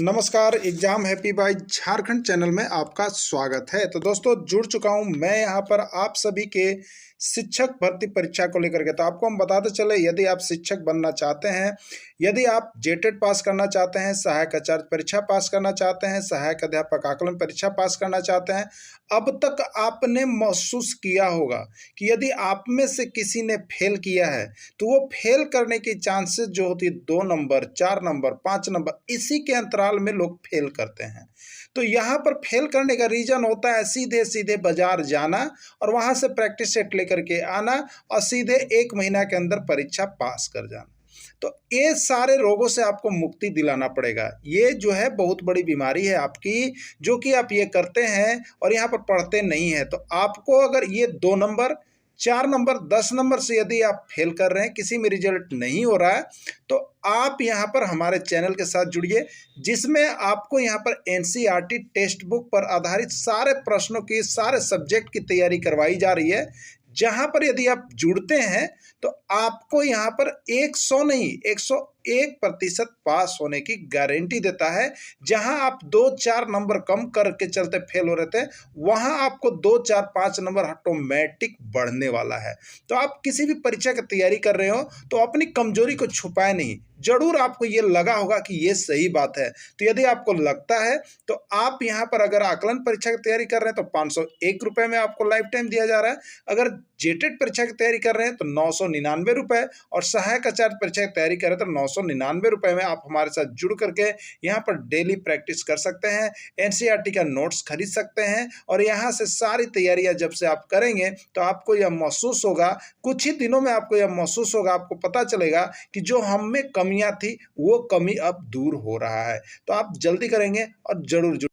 नमस्कार, exam happy by Jharkhand channel में आपका स्वागत है। तो दोस्तों जुड़ चुका हूं मैं यहां पर आप सभी के शिक्षक भर्ती परीक्षा को लेकर के। तो आपको हम बताते चले, यदि आप शिक्षक बनना चाहते हैं, यदि आप जेटेट पास करना चाहते हैं, सहायक आचार्य परीक्षा पास करना चाहते हैं, सहायक अध्यापक आकलन परीक्षा पास करना चाहते हैं, अब तक आपने महसूस किया होगा कि यदि आप में से किसी ने फेल किया है तो वो फेल करने की चांसेस जो होती है 2 नंबर, 4 नंबर, 5 नंबर, इसी के अंतराल में लोग फेल करते हैं। तो यहाँ पर फेल करने का रीजन होता है सीधे सीधे बाजार जाना और वहाँ से प्रैक्टिस सेट लेकर के आना और सीधे 1 महीना के अंदर परीक्षा पास कर जाना। तो ये सारे रोगों से आपको मुक्ति दिलाना पड़ेगा। ये जो है बहुत बड़ी बीमारी है आपकी, जो कि आप ये करते हैं और यहाँ पर पढ़ते नहीं हैं। तो आपको अगर ये 2 नंबर, 4 नंबर, 10 नंबर से यदि आप फेल कर रहे हैं, किसी में रिजल्ट नहीं हो रहा है, तो आप यहाँ पर हमारे चैनल के साथ जुड़िए, जिसमें आपको यहाँ पर एनसीईआरटी टेक्स्ट बुक पर आधारित सारे प्रश्नों की, सारे सब्जेक्ट की तैयारी करवाई जा रही है। जहाँ पर यदि आप जुड़ते हैं तो आपको यहाँ पर 100 नहीं 101% पास होने की गारंटी देता है। जहां आप 2-4 नंबर कम करके चलते फेल हो रहे थे, वहां आपको 2-4-5 नंबर ऑटोमेटिक बढ़ने वाला है। तो आप किसी भी परीक्षा की तैयारी कर रहे हो तो अपनी कमजोरी को छुपाए नहीं। जरूर आपको ये लगा होगा कि ये सही बात है, तो यदि आपको लगता है तो आप यहाँ पर अगर आकलन परीक्षा की तैयारी कर रहे हैं तो 501 रुपये में आपको लाइफ टाइम दिया जा रहा है। अगर जेटेट परीक्षा की तैयारी कर रहे हैं तो 999 रुपये, और सहायक आचार्य परीक्षा की तैयारी कर रहे हैं तो 999 रुपये में आप हमारे साथ जुड़ करके यहाँ पर डेली प्रैक्टिस कर सकते हैं, एनसीईआरटी का नोट्स खरीद सकते हैं। और यहाँ से सारी तैयारियां जब से आप करेंगे तो आपको यह महसूस होगा, कुछ ही दिनों में आपको यह महसूस होगा, आपको पता चलेगा कि जो हम में कमियां थी वो कमी अब दूर हो रहा है। तो आप जल्दी करेंगे और जरूर जुड़।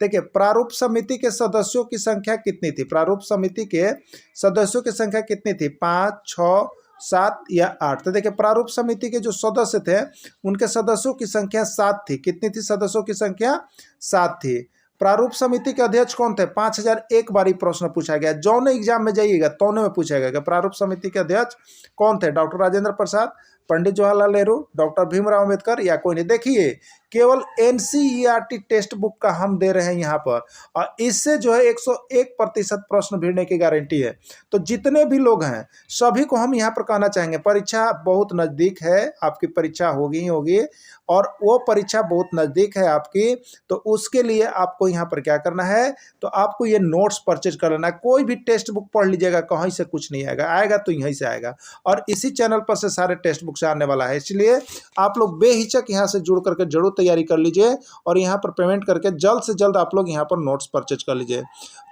देखिए, प्रारूप समिति के सदस्यों की संख्या कितनी थी? प्रारूप समिति के सदस्यों की संख्या कितनी थी? 5, 6, 7 या 8? तो देखिए, प्रारूप समिति के जो सदस्य थे उनके सदस्यों की संख्या 7 थी। कितनी थी सदस्यों की संख्या? 7 थी। प्रारूप समिति के अध्यक्ष कौन थे? 5001 बार प्रश्न पूछा गया। जौने एग्जाम में जाइएगा तौने में पूछा गया कि प्रारूप समिति के अध्यक्ष कौन थे? डॉक्टर राजेंद्र प्रसाद, पंडित जवाहरलाल नेहरू, डॉक्टर भीमराव अंबेडकर या कोई नहीं। देखिए, केवल एनसीईआरटी टेक्स्ट बुक का हम दे रहे हैं यहाँ पर, और इससे जो है 101% प्रश्न भिड़ने की गारंटी है। तो जितने भी लोग हैं सभी को हम यहाँ पर कहना चाहेंगे, परीक्षा बहुत नज़दीक है, आपकी परीक्षा होगी ही होगी, और वो परीक्षा बहुत नज़दीक है आपकी। तो उसके लिए आपको यहाँ पर क्या करना है, तो आपको ये नोट्स परचेज कर लेना है। कोई भी टेक्स्ट बुक पढ़ लीजिएगा, कहीं से कुछ नहीं आएगा, आएगा तो यहीं से आएगा, और इसी चैनल पर से सारे टेक्स्ट बुक से आने वाला है। इसलिए आप लोग बेहिचक यहाँ से जुड़ करके जरूर तैयारी कर लीजिए, और यहाँ पर पेमेंट करके जल्द से जल्द आप लोग यहाँ पर नोट्स परचेज कर लीजिए।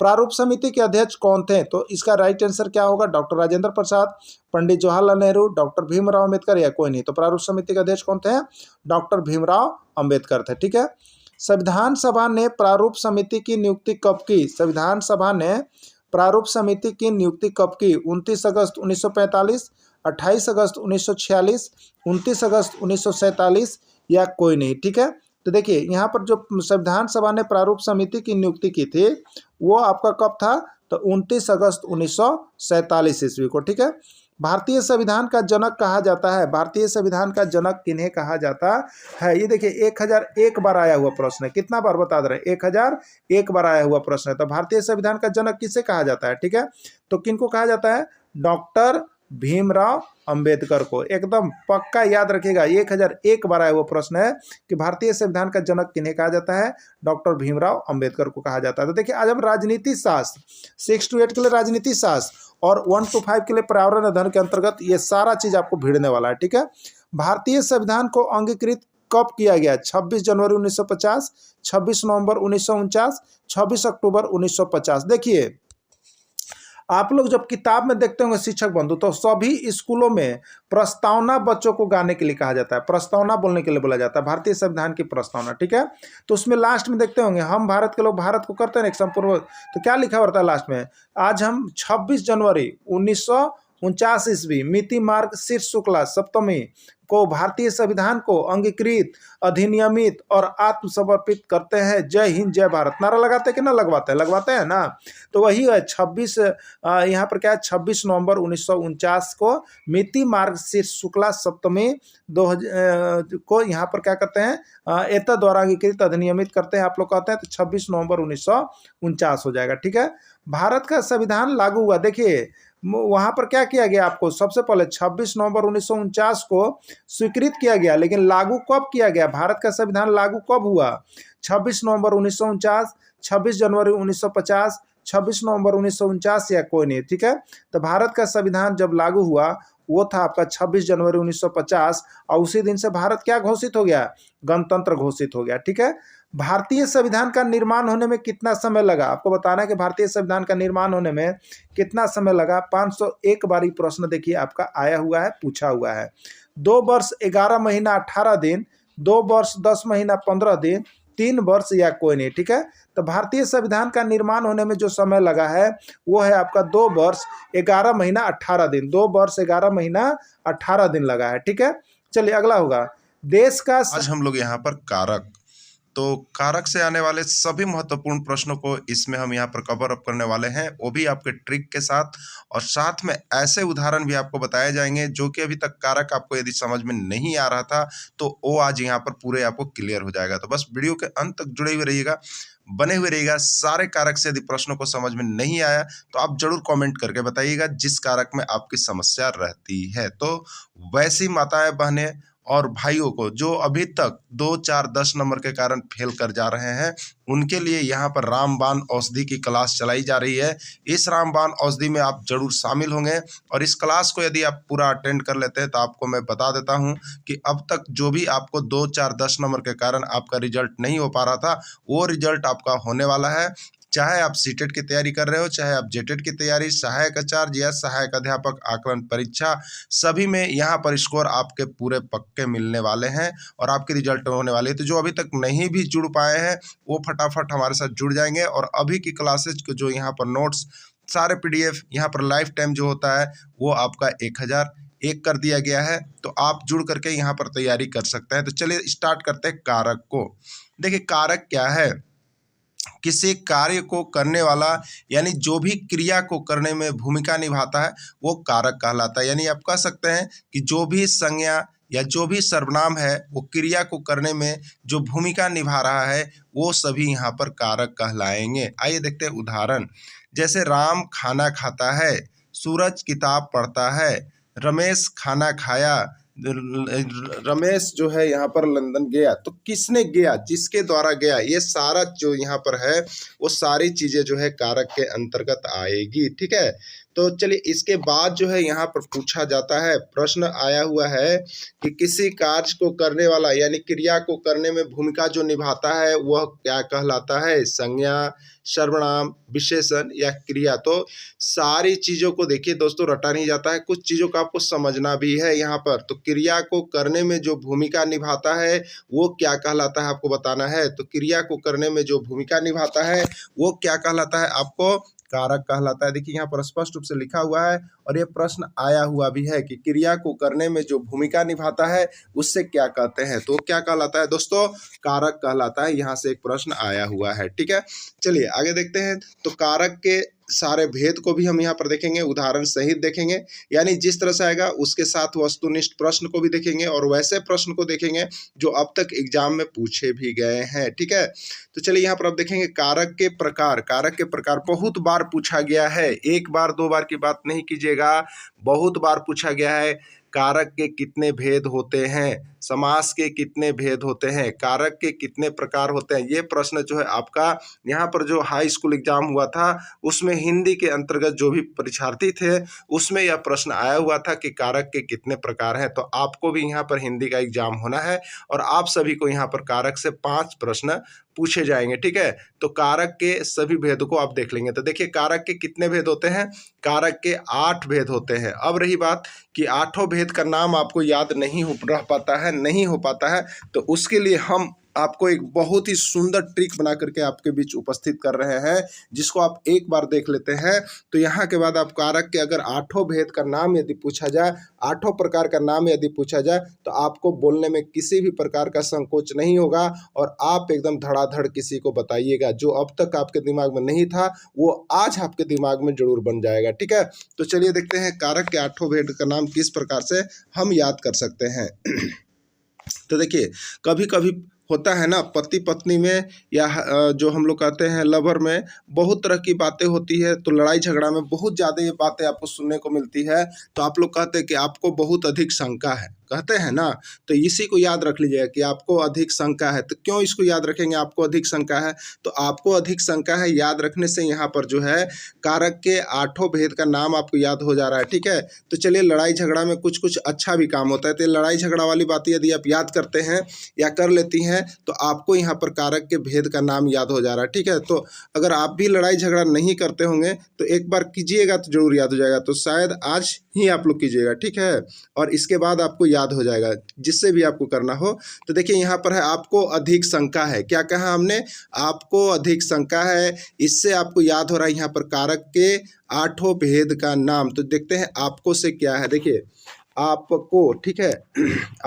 प्रारूप समिति के अध्यक्ष कौन थे? तो इसका राइट आंसर क्या होगा? डॉक्टर राजेंद्र प्रसाद, पंडित जवाहरलाल नेहरू, डॉक्टर भीमराव अंबेडकर या कोई नहीं। तो प्रारूप समिति के अध्यक्ष कौन थे? डॉक्टर भीमराव अंबेडकर थे। ठीक है। संविधान सभा ने प्रारूप समिति की नियुक्ति कब की? संविधान सभा ने प्रारूप समिति की नियुक्ति कब की? 29 अगस्त 1945, 28 अगस्त 1946, 29 अगस्त 1947 या कोई नहीं। ठीक है। तो देखिए, यहाँ पर जो संविधान सभा ने प्रारूप समिति की नियुक्ति की थी वो आपका कब था? तो 29 अगस्त 1947 ईस्वी को। ठीक है। भारतीय संविधान का जनक कहा जाता है, भारतीय संविधान का जनक किन्हें कहा जाता है? ये देखिए, 1001 बार आया हुआ प्रश्न है। कितना बार बता दे रहे हैं? 1001 बार आया हुआ प्रश्न है। तो भारतीय संविधान का जनक किसे कहा जाता है? ठीक है। तो किनको कहा जाता है? डॉक्टर भीमराव अंबेडकर को। एकदम पक्का याद रखिएगा, 1001 बार आया हुआ प्रश्न है कि भारतीय संविधान का जनक किन्हें कहा जाता है? डॉक्टर भीमराव अंबेडकर को कहा जाता है। तो देखिए, आज हम राजनीति शास्त्र 6 to 8 के लिए राजनीति शास्त्र और 1 to 5 के लिए पर्यावरण अध्ययन के अंतर्गत ये सारा चीज आपको भिड़ने वाला है। ठीक है। भारतीय संविधान को अंगीकृत कब किया गया? 26 जनवरी 1950, 26 नवंबर 1949, 26 अक्टूबर 1950। देखिए, आप लोग जब किताब में देखते होंगे शिक्षक बंधु, तो सभी स्कूलों में प्रस्तावना बच्चों को गाने के लिए कहा जाता है, प्रस्तावना बोलने के लिए बोला जाता है, भारतीय संविधान की प्रस्तावना। ठीक है। तो उसमें लास्ट में देखते होंगे, हम भारत के लोग भारत को करते हैं एक संपूर्ण, तो क्या लिखा होता है लास्ट में? आज हम 26 जनवरी 1949 ईस्वी, मिति मार्ग शीर्ष शुक्ला सप्तमी को भारतीय संविधान को अंगीकृत, अधिनियमित और आत्मसमर्पित करते हैं। जय हिंद जय भारत नारा लगाते हैं कि ना लगवाते हैं? लगवाते हैं ना। तो वही है 26 यहाँ पर क्या है 26 नवंबर 1949 को मिति मार्गशीर्ष शुक्ला सप्तमी को यहाँ पर क्या करते हैं एतद द्वारा अंगीकृत अधिनियमित करते हैं। आप लोग कहते हैं तो 26 नवंबर 1949 हो जाएगा। ठीक है। भारत का संविधान लागू हुआ, देखिए वहां पर क्या किया गया, आपको सबसे पहले 26 नवंबर 1949 को स्वीकृत किया गया, लेकिन लागू कब किया गया? भारत का संविधान लागू कब हुआ? 26 नवंबर 1949, 26 जनवरी 1950, 26 नवंबर 1949 या कोई नहीं। ठीक है। तो भारत का संविधान जब लागू हुआ वो था आपका 26 जनवरी 1950 और उसी दिन से भारत क्या घोषित हो गया? गणतंत्र घोषित हो गया। ठीक है। भारतीय संविधान का निर्माण होने में कितना समय लगा? आपको बताना है कि भारतीय संविधान का निर्माण होने में कितना समय लगा। 501 बार प्रश्न देखिए आपका आया हुआ है, पूछा हुआ है। 2 वर्ष 11 महीना 18 दिन, 2 वर्ष 10 महीना 15 दिन, 3 वर्ष या कोई नहीं। ठीक है। तो भारतीय संविधान का निर्माण होने में जो समय लगा है वो है आपका 2 वर्ष 11 महीना 18 दिन, 2 वर्ष 11 महीना 18 दिन लगा है। ठीक है। चलिए अगला होगा देश का। आज हम लोग यहाँ पर कारक, तो कारक से आने वाले सभी महत्वपूर्ण प्रश्नों को इसमें हम यहाँ पर कवर अप करने वाले हैं, वो भी आपके ट्रिक के साथ, और साथ में ऐसे उदाहरण भी आपको बताए जाएंगे जो कि अभी तक कारक आपको यदि समझ में नहीं आ रहा था तो वो आज यहाँ पर पूरे आपको क्लियर हो जाएगा। तो बस वीडियो के अंत तक जुड़े हुए रहिएगा, बने हुए रहिएगा। सारे कारक से यदि प्रश्नों को समझ में नहीं आया तो आप जरूर कमेंट करके बताइएगा जिस कारक में आपकी समस्या रहती है। तो वैसी माताएं बहनें और भाइयों को जो अभी तक 2, 4, 10 नंबर के कारण फेल कर जा रहे हैं उनके लिए यहाँ पर रामबाण औषधि की क्लास चलाई जा रही है। इस रामबाण औषधि में आप जरूर शामिल होंगे और इस क्लास को यदि आप पूरा अटेंड कर लेते हैं तो आपको मैं बता देता हूँ कि अब तक जो भी आपको 2, 4, 10 नंबर के कारण आपका रिजल्ट नहीं हो पा रहा था वो रिजल्ट आपका होने वाला है। चाहे आप सीटेट की तैयारी कर रहे हो, चाहे आप जेटेट की तैयारी, सहायक आचार्य या सहायक अध्यापक आकलन परीक्षा, सभी में यहाँ पर स्कोर आपके पूरे पक्के मिलने वाले हैं और आपके रिजल्ट होने वाले हैं। तो जो अभी तक नहीं भी जुड़ पाए हैं वो फटाफट हमारे साथ जुड़ जाएंगे और अभी की क्लासेज को जो यहाँ पर नोट्स सारे PDF यहाँ पर लाइफ टाइम जो होता है वो आपका 1001 कर दिया गया है। तो आप जुड़ करके यहाँ पर तैयारी कर सकते हैं। तो चलिए स्टार्ट करते हैं कारक को। देखिए कारक क्या है? किसी कार्य को करने वाला यानी जो भी क्रिया को करने में भूमिका निभाता है वो कारक कहलाता है। यानी आप कह सकते हैं कि जो भी संज्ञा या जो भी सर्वनाम है वो क्रिया को करने में जो भूमिका निभा रहा है वो सभी यहाँ पर कारक कहलाएंगे। आइए देखते हैं उदाहरण। जैसे राम खाना खाता है, सूरज किताब पढ़ता है, रमेश खाना खाया, रमेश जो है यहाँ पर लंदन गया। तो किसने गया? जिसके द्वारा गया। ये सारा जो यहाँ पर है वो सारी चीजें जो है कारक के अंतर्गत आएगी। ठीक है। तो चलिए इसके बाद जो है यहाँ पर पूछा जाता है, प्रश्न आया हुआ है कि किसी कार्य को करने वाला यानी क्रिया को करने में भूमिका जो निभाता है वह क्या कहलाता है? संज्ञा, सर्वनाम, विशेषण या क्रिया। तो सारी चीजों को देखिए दोस्तों रटा नहीं जाता है, कुछ चीजों का आपको समझना भी है यहाँ पर। तो क्रिया को करने में जो भूमिका निभाता है वो क्या कहलाता है आपको बताना है। तो क्रिया को करने में जो भूमिका निभाता है वो क्या कहलाता है? आपको कारक कहलाता है। देखिए यहाँ पर स्पष्ट रूप से लिखा हुआ है और ये प्रश्न आया हुआ भी है कि क्रिया को करने में जो भूमिका निभाता है उससे क्या कहते हैं। तो क्या कहलाता है दोस्तों? कारक कहलाता है। यहाँ से एक प्रश्न आया हुआ है। ठीक है। चलिए आगे देखते हैं। तो कारक के सारे भेद को भी हम यहाँ पर देखेंगे, उदाहरण सहित देखेंगे। यानी जिस तरह से आएगा उसके साथ वस्तुनिष्ठ प्रश्न को भी देखेंगे और वैसे प्रश्न को देखेंगे जो अब तक एग्जाम में पूछे भी गए हैं। ठीक है। तो चलिए यहाँ पर अब देखेंगे कारक के प्रकार। कारक के प्रकार बहुत बार पूछा गया है, 1 बार 2 बार की बात नहीं कीजिएगा, बहुत बार पूछा गया है। कारक के कितने भेद होते हैं, समास के कितने भेद होते हैं, कारक के कितने प्रकार होते हैं। ये प्रश्न जो है आपका यहाँ पर जो हाई स्कूल एग्जाम हुआ था उसमें हिंदी के अंतर्गत जो भी परीक्षार्थी थे उसमें यह प्रश्न आया हुआ था कि कारक के कितने प्रकार हैं। तो आपको भी यहाँ पर हिंदी का एग्जाम होना है और आप सभी को यहाँ पर कारक से 5 प्रश्न पूछे जाएंगे। ठीक है। तो कारक के सभी भेदों को आप देख लेंगे। तो देखिए कारक के कितने भेद होते हैं? कारक के 8 भेद होते हैं। अब रही बात कि 8 भेद का नाम आपको याद नहीं हो पाता है, तो उसके लिए हम आपको एक बहुत ही सुंदर ट्रिक बना करके आपके बीच उपस्थित कर रहे हैं, जिसको आप एक बार देख लेते हैं। तो यहाँ के बाद आप कारक के अगर 8 भेद का नाम यदि पूछा जाए, 8 प्रकार का नाम यदि पूछा जाए, तो आपको बोलने में किसी भी प्रकार का संकोच नहीं होगा और आप एकदम धड़ाधड़ किसी को बताइएगा। जो अब तक आपके दिमाग में नहीं था वो आज आपके दिमाग में जरूर बन जाएगा। ठीक है, तो चलिए देखते हैं कारक के 8 भेद का नाम किस प्रकार से हम याद कर सकते हैं। तो देखिए, कभी कभी होता है ना, पति पत्नी में या जो हम लोग कहते हैं लवर में बहुत तरह की बातें होती है। तो लड़ाई झगड़ा में बहुत ज़्यादा ये बातें आपको सुनने को मिलती है। तो आप लोग कहते हैं कि आपको बहुत अधिक शंका है, कहते हैं ना, तो इसी को याद रख लीजिएगा कि आपको अधिक शंका है। तो क्यों इसको याद रखेंगे, आपको अधिक शंका है? तो आपको अधिक शंका है याद रखने से यहाँ पर जो है कारक के 8 भेद का नाम आपको याद हो जा रहा है। ठीक है, तो चलिए, लड़ाई झगड़ा में कुछ कुछ अच्छा भी काम होता है। तो लड़ाई झगड़ा वाली बातें यदि आप याद करते हैं या कर लेती हैं तो आपको यहाँ पर कारक के भेद का नाम याद हो जा रहा है। ठीक है, तो अगर आप भी लड़ाई झगड़ा नहीं करते होंगे तो एक बार कीजिएगा तो जरूर याद हो जाएगा। तो शायद आज ही आप लोग कीजिएगा। ठीक है, और इसके बाद आपको याद हो जाएगा जिससे भी आपको करना हो। तो देखिए, यहाँ पर है आपको अधिक शंका है। क्या कहा हमने? आपको अधिक शंका है। इससे आपको याद हो रहा है यहाँ पर कारक के 8 भेद का नाम। तो देखते हैं आपको से क्या है। देखिए, आपको, ठीक है,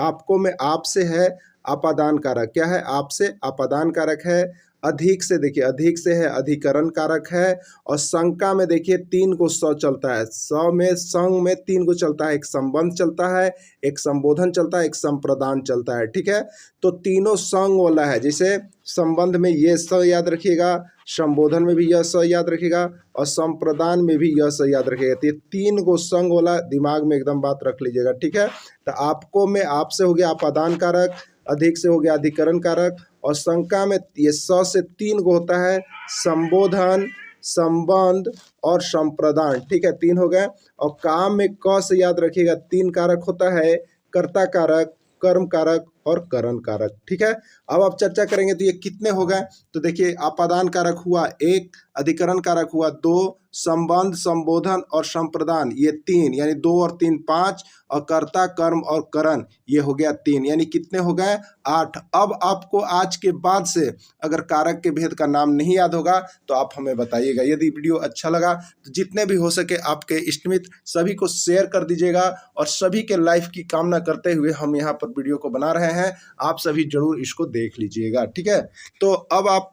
आपको में आपसे है अपादान कारक। क्या है? आपसे अपादान कारक है। अधिक से, देखिए अधिक से है अधिकरण कारक है। और शंका में देखिए 3 को स चलता है। संग में 3 को चलता है। एक संबंध चलता है, एक संबोधन चलता है, एक संप्रदान चलता है। ठीक है, तो तीनों संग वाला है। जैसे संबंध में ये स याद रखिएगा, संबोधन में भी यह स याद रखिएगा और संप्रदान में भी यह स याद रखिएगा। तो ये 3 को संग वाला दिमाग में एकदम बात रख लीजिएगा। ठीक है, तो आपको में आपसे हो गया अपादान कारक, अधिक से हो गया अधिकरण कारक और शंका में ये स से 3 को होता है संबोधन, संबंध और संप्रदान। ठीक है, 3 हो गए। और काम में क से याद रखिएगा 3 कारक होता है, कर्ता कारक, कर्म कारक और करण कारक। ठीक है, अब आप चर्चा करेंगे तो ये कितने हो गए। तो देखिए, अपादान कारक हुआ 1, अधिकरण कारक हुआ 2, संबंध, संबोधन और संप्रदान ये 3, यानी 2 और 3 5, और कर्ता, कर्म और करण ये हो गया 3, यानी कितने हो गए 8। अब आपको आज के बाद से अगर कारक के भेद का नाम नहीं याद होगा तो आप हमें बताइएगा। यदि वीडियो अच्छा लगा तो जितने भी हो सके आपके इष्टमित्र सभी को शेयर कर दीजिएगा। और सभी के लाइफ की कामना करते हुए हम यहाँ पर वीडियो को बना रहे हैं, आप सभी जरूर इसको देख लीजिएगा। ठीक है, तो अब आप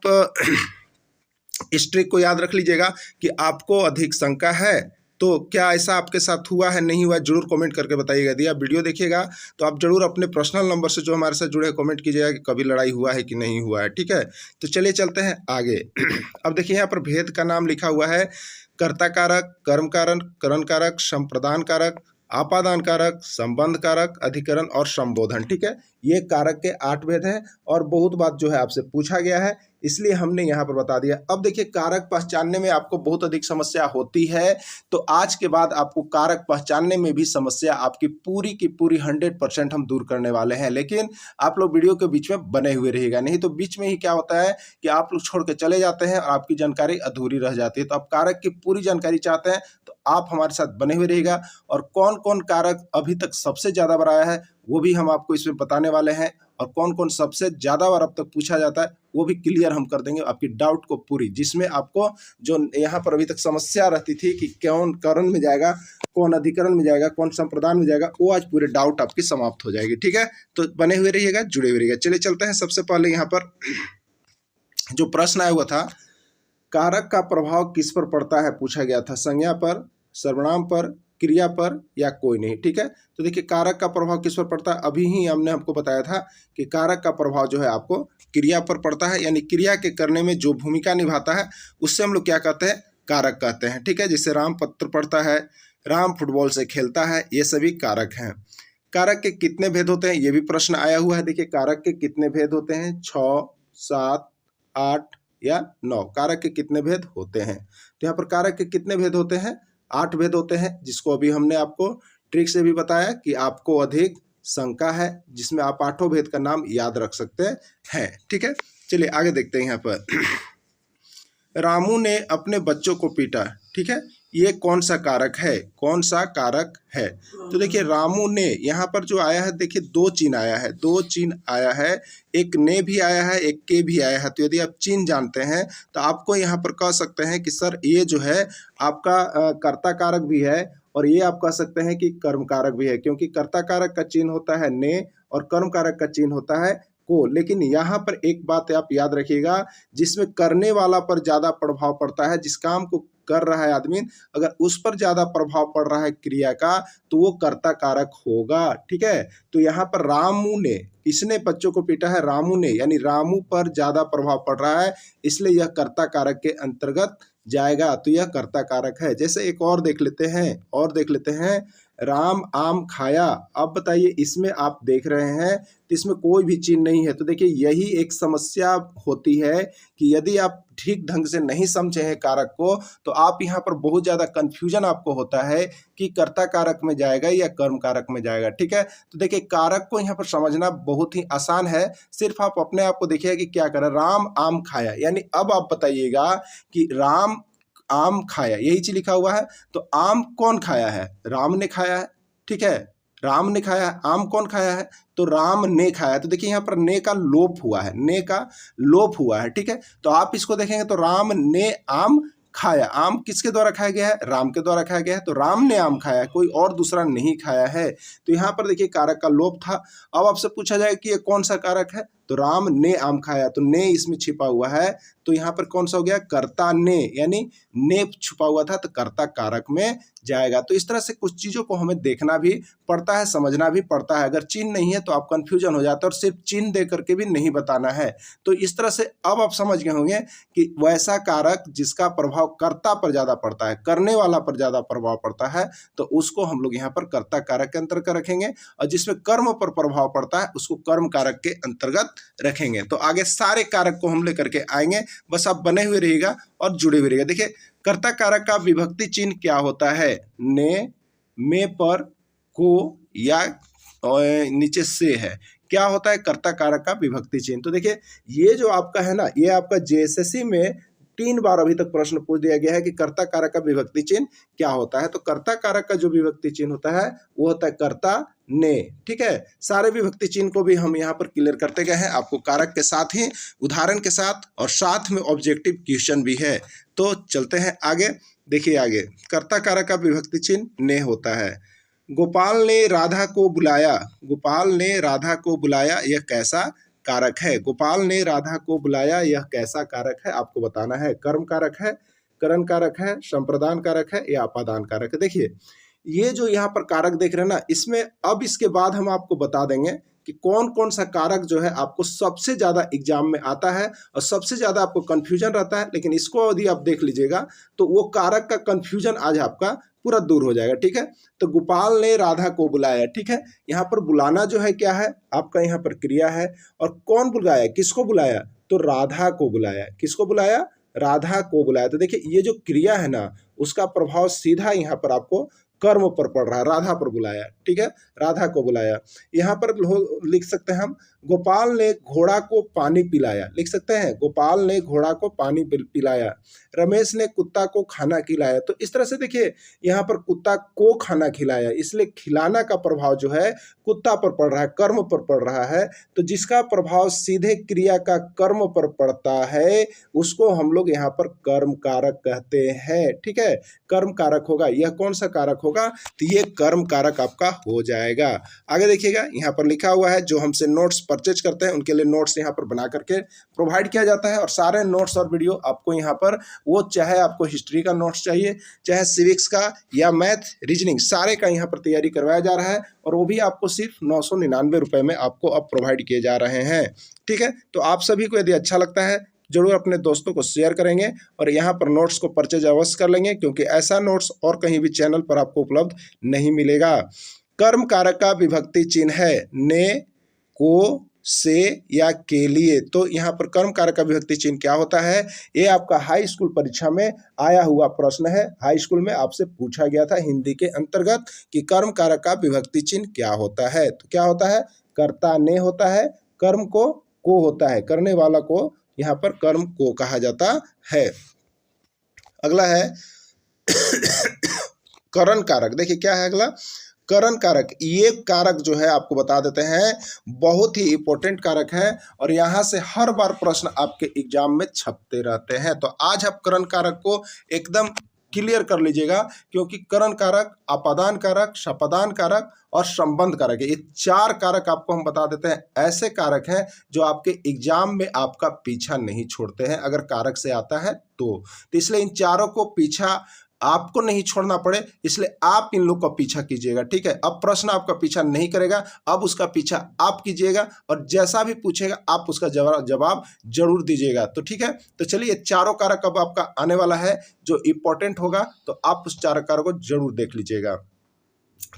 इस ट्रिक को याद रख लीजिएगा कि आपको अधिक शंका है। तो क्या ऐसा आपके साथ हुआ है, नहीं हुआ, जरूर कमेंट करके बताइएगा। यदि आप वीडियो देखिएगा तो आप जरूर अपने पर्सनल नंबर से जो हमारे साथ जुड़े कमेंट कीजिएगा कि कभी लड़ाई हुआ है कि नहीं हुआ है। ठीक है, तो चलिए चलते हैं आगे। अब देखिए, यहाँ पर भेद का नाम लिखा हुआ है कर्ता कारक, कर्म कारक, करण कारक, संप्रदान कारक, आपादान कारक, संबंध कारक, अधिकरण और संबोधन। ठीक है, ये कारक के 8 भेद हैं और बहुत बात जो है आपसे पूछा गया है, इसलिए हमने यहाँ पर बता दिया। अब देखिए, कारक पहचानने में आपको बहुत अधिक समस्या होती है, तो आज के बाद आपको कारक पहचानने में भी समस्या आपकी पूरी की पूरी 100% हम दूर करने वाले हैं। लेकिन आप लोग वीडियो के बीच में बने हुए रहिएगा, नहीं तो बीच में ही क्या होता है कि आप लोग छोड़ के चले जाते हैं और आपकी जानकारी अधूरी रह जाती है। तो आप कारक की पूरी जानकारी चाहते हैं तो आप हमारे साथ बने हुए रहिएगा। और कौन कौन कारक अभी तक सबसे ज़्यादा बार आया है वो भी हम आपको इसमें बताने वाले हैं, और कौन कौन सबसे ज़्यादा बार अब तक पूछा जाता है वो भी क्लियर हम कर देंगे आपकी डाउट को पूरी। जिसमें आपको जो यहाँ पर अभी तक समस्या रहती थी कि कौन करण में जाएगा, कौन अधिकरण में जाएगा, कौन संप्रदान में जाएगा, वो आज पूरे डाउट आपकी समाप्त हो जाएगी। ठीक है, तो बने हुए रहिएगा, जुड़े हुए रहिएगा। चलिए चलते हैं। सबसे पहले यहाँ पर जो प्रश्न आया हुआ था, कारक का प्रभाव किस पर पड़ता है, पूछा गया था। संज्ञा पर, सर्वनाम पर, क्रिया पर या कोई नहीं। ठीक है, तो देखिए, कारक का प्रभाव किस पर पड़ता है, अभी ही हमने आपको बताया था कि कारक का प्रभाव जो है आपको क्रिया पर पड़ता है, यानी क्रिया के करने में जो भूमिका निभाता है उससे हम लोग क्या कहते हैं, कारक कहते हैं। ठीक है, जैसे राम पत्र पढ़ता है, राम फुटबॉल से खेलता है, ये सभी कारक हैं। कारक के कितने भेद होते हैं, ये भी प्रश्न आया हुआ है। देखिए, कारक के कितने भेद होते हैं, 6, 7, 8 या 9। कारक के कितने भेद होते हैं, तो यहाँ पर कारक के कितने भेद होते हैं, 8 भेद होते हैं, जिसको अभी हमने आपको ट्रिक से भी बताया कि आपको अधिक शंका है, जिसमें आप 8 भेद का नाम याद रख सकते हैं। ठीक है, चलिए आगे देखते हैं। यहाँ पर रामू ने अपने बच्चों को पीटा। ठीक है, ये कौन सा कारक है, कौन सा कारक है। तो देखिए रामू ने, यहाँ पर जो आया है देखिए दो चिन्ह आया है, दो चिन्ह आया है, एक ने भी आया है, एक के भी आया है। तो यदि आप चिन्ह जानते हैं तो आपको यहाँ पर कह सकते हैं कि सर ये जो है आपका कर्ता कारक भी है और ये आप कह सकते हैं कि कर्म कारक भी है, क्योंकि कर्ता कारक का चिन्ह होता है ने और कर्म कारक का चिन्ह होता है को। लेकिन यहाँ पर एक बात आप याद रखिएगा, जिसमें करने वाला पर ज्यादा प्रभाव पड़ता है, जिस काम को कर रहा है आदमी, अगर उस पर ज्यादा प्रभाव पड़ रहा है क्रिया का तो वो कर्ता कारक होगा। ठीक है, तो यहाँ पर रामू ने, किसने बच्चों को पीटा है, रामू ने, यानी रामू पर ज्यादा प्रभाव पड़ रहा है, इसलिए यह कर्ता कारक के अंतर्गत जाएगा। तो यह कर्ता कारक है। जैसे एक और देख लेते हैं, राम आम खाया। अब बताइए इसमें आप देख रहे हैं तो इसमें कोई भी चिन्ह नहीं है। तो देखिए यही एक समस्या होती है कि यदि आप ठीक ढंग से नहीं समझे हैं कारक को तो आप यहाँ पर बहुत ज़्यादा कंफ्यूजन आपको होता है कि कर्ता कारक में जाएगा या कर्म कारक में जाएगा। ठीक है, तो देखिए कारक को यहाँ पर समझना बहुत ही आसान है, सिर्फ आप अपने आप को देखिए कि क्या करें, राम आम खाया, यानी अब आप बताइएगा कि राम आम खाया, यही चीज लिखा हुआ है। तो आम कौन खाया है, राम ने खाया है। ठीक है, राम ने खाया है। आम कौन खाया है, तो राम ने खाया। तो देखिए यहाँ पर ने का लोप हुआ है, ने का लोप हुआ है। ठीक है, तो आप इसको देखेंगे तो राम ने आम खाया, आम किसके द्वारा खाया गया है, राम के द्वारा खाया गया है। तो राम ने आम खाया है, कोई और दूसरा नहीं खाया है। तो यहाँ पर देखिए कारक का लोप था। अब आपसे पूछा जाए कि ये कौन सा कारक है, तो राम ने आम खाया, तो ने इसमें छिपा हुआ है, तो यहाँ पर कौन सा हो गया, कर्ता ने, यानी ने छुपा हुआ था तो कर्ता कारक में जाएगा। तो इस तरह से कुछ चीजों को हमें देखना भी पड़ता है, समझना भी पड़ता है। अगर चिन्ह नहीं है तो आप कंफ्यूजन हो जाता है, और सिर्फ चिन्ह दे करके भी नहीं बताना है। तो इस तरह से अब आप समझ गए होंगे कि वैसा कारक जिसका प्रभाव कर्ता पर ज्यादा पड़ता है, करने वाला पर ज्यादा प्रभाव पड़ता है, तो उसको हम लोग यहाँ पर कर्ता कारक के अंतर्गत रखेंगे, और जिसमें कर्म पर प्रभाव पड़ता है उसको कर्म कारक के अंतर्गत रखेंगे। तो आगे सारे कारक को हम लेकर के आएंगे, बस आप बने हुए रहिएगा और जुड़े हुए रहिएगा। देखिए कर्ता कारक का विभक्ति चिन्ह क्या होता है, ने, में पर, को या नीचे से है, क्या होता है कर्ता कारक का विभक्ति चिन्ह। तो देखिए ये जो आपका है ना, ये आपका जेएसएससी में 3 बार अभी तक प्रश्न पूछ दिया गया है कि कर्ता कारक का विभक्ति चिन्ह क्या होता है। तो कर्ता कारक का जो विभक्ति चिन्ह होता है वो होता है कर्ता ने। ठीक है, सारे विभक्ति चिन्ह को भी हम यहाँ पर क्लियर करते गए हैं, आपको कारक के साथ ही उदाहरण के साथ और साथ में ऑब्जेक्टिव क्वेश्चन भी है। तो चलते हैं आगे। देखिए आगे कर्ता कारक का विभक्ति चिन्ह ने होता है। गोपाल ने राधा को बुलाया, गोपाल ने राधा को बुलाया, यह कैसा कारक है, गोपाल ने राधा को बुलाया, यह कैसा कारक है, आपको बताना है। कर्म कारक है, करण कारक है, संप्रदान कारक है या अपादान कारक है। देखिए ये जो यहाँ पर कारक देख रहे हैं ना, इसमें अब इसके बाद हम आपको बता देंगे कि कौन कौन सा कारक जो है आपको सबसे ज्यादा एग्जाम में आता है और सबसे ज्यादा आपको कंफ्यूजन रहता है। लेकिन इसको यदि आप देख लीजिएगा तो वो कारक का कंफ्यूजन आज आपका पूरा दूर हो जाएगा। ठीक है, तो गोपाल ने राधा को बुलाया। ठीक है, यहाँ पर बुलाना जो है क्या है, आपका यहाँ पर क्रिया है, और कौन बुलाया, किसको बुलाया, तो राधा को बुलाया। किसको बुलाया, राधा को बुलाया। तो देखिए ये जो क्रिया है ना, उसका प्रभाव सीधा यहाँ पर आपको कर्म पर पड़ रहा है, राधा पर बुलाया। ठीक है, राधा को बुलाया। यहाँ पर लिख सकते हैं हम, गोपाल ने घोड़ा को पानी पिलाया, लिख सकते हैं गोपाल ने घोड़ा को पानी पिलाया। रमेश ने कुत्ता को खाना खिलाया। तो इस तरह से देखिए यहाँ पर कुत्ता को खाना खिलाया, इसलिए खिलाना का प्रभाव जो है कुत्ता पर पड़ रहा है, कर्म पर पड़ रहा है। तो जिसका प्रभाव सीधे क्रिया का कर्म पर पड़ता है उसको हम लोग यहाँ पर कर्म कारक कहते हैं। ठीक है, कर्म कारक होगा। यह कौन सा कारक होगा, तो ये कर्म कारक आपका हो जाएगा। आगे देखिएगा यहाँ पर लिखा हुआ है, जो हमसे नोट्स परचेज करते हैं उनके लिए नोट्स यहाँ पर बना करके प्रोवाइड किया जाता है, और सारे नोट्स और वीडियो आपको यहाँ पर, वो चाहे आपको हिस्ट्री का नोट्स चाहिए, चाहे सिविक्स का या मैथ रीजनिंग, सारे का यहाँ पर तैयारी करवाया जा रहा है, और वो भी आपको सिर्फ 999 रुपये में आपको अब प्रोवाइड किए जा रहे हैं। ठीक है, तो आप सभी को यदि अच्छा लगता है जरूर अपने दोस्तों को शेयर करेंगे और यहाँ पर नोट्स को परचेज अवश्य कर लेंगे, क्योंकि ऐसा नोट्स और कहीं भी चैनल पर आपको उपलब्ध नहीं मिलेगा। कर्म कारक का विभक्ति चिन्ह है ने, को, से या के लिए। तो यहाँ पर कर्म कारक का विभक्ति चिन्ह क्या होता है, ये आपका हाई स्कूल परीक्षा में आया हुआ प्रश्न है। हाई स्कूल में आपसे पूछा गया था हिंदी के अंतर्गत कि कर्म कारक का विभक्ति चिन्ह क्या होता है। तो क्या होता है, कर्ता ने होता है, कर्म को होता है, करने वाला को यहाँ पर कर्म को कहा जाता है। अगला है करण कारक, देखिए क्या है अगला, करण कारक। ये कारक जो है आपको बता देते हैं, बहुत ही इंपॉर्टेंट कारक है और यहाँ से हर बार प्रश्न आपके एग्जाम में छपते रहते हैं। तो आज आप करण कारक को एकदम क्लियर कर लीजिएगा, क्योंकि करण कारक, अपादान कारक, सपादान कारक और संबंध कारक है, ये 4 कारक आपको हम बता देते हैं। ऐसे कारक हैं जो आपके एग्जाम में आपका पीछा नहीं छोड़ते हैं अगर कारक से आता है तो इसलिए इन चारों को पीछा आपको नहीं छोड़ना पड़े, इसलिए आप इन लोग का पीछा कीजिएगा। ठीक है, अब प्रश्न आपका पीछा नहीं करेगा, अब उसका पीछा आप कीजिएगा और जैसा भी पूछेगा आप उसका जवाब जरूर दीजिएगा। तो ठीक है, तो चलिए चारों कारक अब आपका आने वाला है जो इंपॉर्टेंट होगा, तो आप उस चारों कारक को जरूर देख लीजिएगा।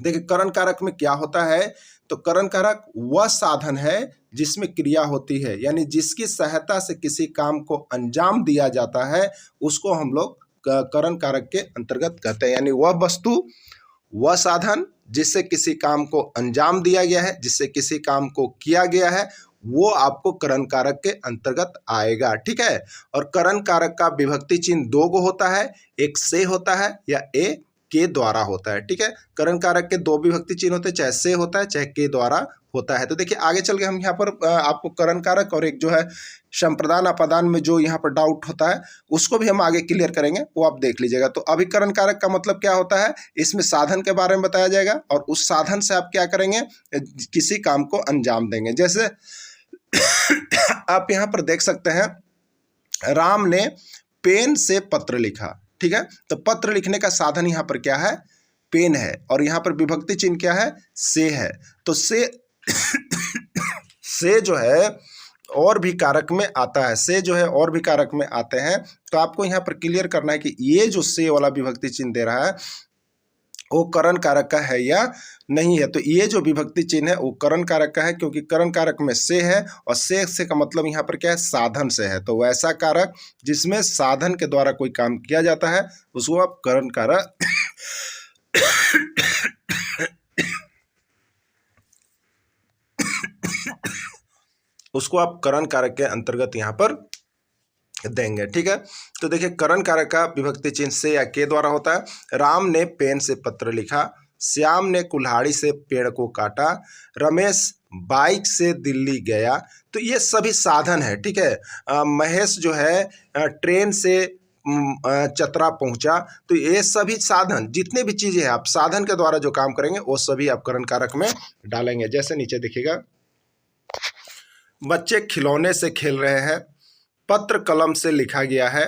देखिए करण कारक में क्या होता है, तो करण कारक वह साधन है जिसमें क्रिया होती है, यानी जिसकी सहायता से किसी काम को अंजाम दिया जाता है, उसको हम लोग करण कारक के अंतर्गत कहते हैं। यानी वह वस्तु, वह साधन जिससे किसी काम को अंजाम दिया गया है, जिससे किसी काम को किया गया है, वो आपको करण कारक के अंतर्गत आएगा। ठीक है, और करण कारक का विभक्ति चिन्ह 2 गो होता है, एक से होता है या ए के द्वारा होता है। ठीक है, करण कारक के 2 विभक्ति चिन्ह होते हैं, चाहे से होता है चाहे के द्वारा होता है। तो देखिए आगे चल के हम यहाँ पर आपको करण कारक और एक जो है संप्रदान अपादान में जो यहाँ पर डाउट होता है उसको भी हम आगे क्लियर करेंगे, वो आप देख लीजिएगा। तो अभी करण कारक का मतलब क्या होता है, इसमें साधन के बारे में बताया जाएगा और उस साधन से आप क्या करेंगे, किसी काम को अंजाम देंगे। जैसे आप यहाँ पर देख सकते हैं, राम ने पेन से पत्र लिखा। ठीक है, तो पत्र लिखने का साधन यहाँ पर क्या है, पेन है, और यहाँ पर विभक्ति चिन्ह क्या है, से है। तो से जो है और भी कारक में आता है, से जो है और भी कारक में आते हैं। तो आपको यहाँ पर क्लियर करना है कि ये जो से वाला विभक्ति चिन्ह दे रहा है वो करण कारक का है या नहीं है। तो ये जो विभक्ति चिन्ह है वो करण कारक का है, क्योंकि करण कारक में से है और से का मतलब यहाँ पर क्या है, साधन से है। तो वैसा कारक जिसमें साधन के द्वारा कोई काम किया जाता है उसको आप करण कारक उसको आप करण कारक के अंतर्गत यहाँ पर देंगे। ठीक है, तो देखिए करण कारक का विभक्ति चिन्ह से या के द्वारा होता है। राम ने पेन से पत्र लिखा, श्याम ने कुल्हाड़ी से पेड़ को काटा, रमेश बाइक से दिल्ली गया। तो ये सभी साधन है। ठीक है, महेश जो है ट्रेन से चतरा पहुंचा। तो ये सभी साधन, जितने भी चीजें हैं आप साधन के द्वारा जो काम करेंगे वो सभी आप करण कारक में डालेंगे। जैसे नीचे देखिएगा, बच्चे खिलौने से खेल रहे हैं, पत्र कलम से लिखा गया है,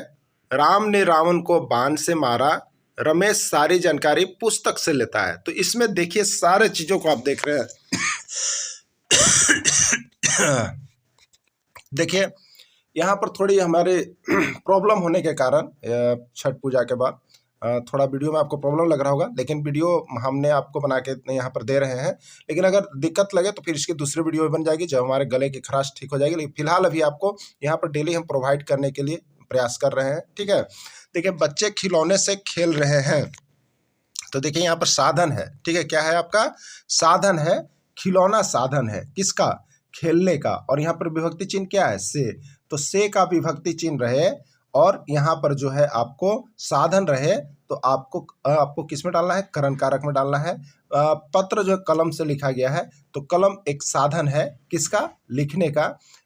राम ने रावण को बाण से मारा, रमेश सारी जानकारी पुस्तक से लेता है। तो इसमें देखिए सारे चीजों को आप देख रहे हैं। देखिए यहाँ पर थोड़ी हमारे प्रॉब्लम होने के कारण छठ पूजा के बाद थोड़ा वीडियो में आपको प्रॉब्लम लग रहा होगा, लेकिन वीडियो हमने आपको बना के यहाँ पर दे रहे हैं। लेकिन अगर दिक्कत लगे तो फिर इसकी दूसरी वीडियो बन जाएगी जब हमारे गले की खराश ठीक हो जाएगी। लेकिन फिलहाल अभी आपको यहाँ पर डेली हम प्रोवाइड करने के लिए प्रयास कर रहे हैं। ठीक है, देखिए बच्चे खिलौने से खेल रहे हैं। तो देखिए यहाँ पर साधन है। ठीक है, क्या है आपका साधन है, खिलौना साधन है किसका, खेलने का। और यहाँ पर विभक्ति चिन्ह क्या है, से। तो से का विभक्ति चिन्ह रहे और यहाँ पर जो है आपको साधन रहे, तो आपको किस में डालना है, करण कारक में डालना है। पत्र जो कलम से लिखा गया है, तो कलम एक साधन है किसका, लिखने का।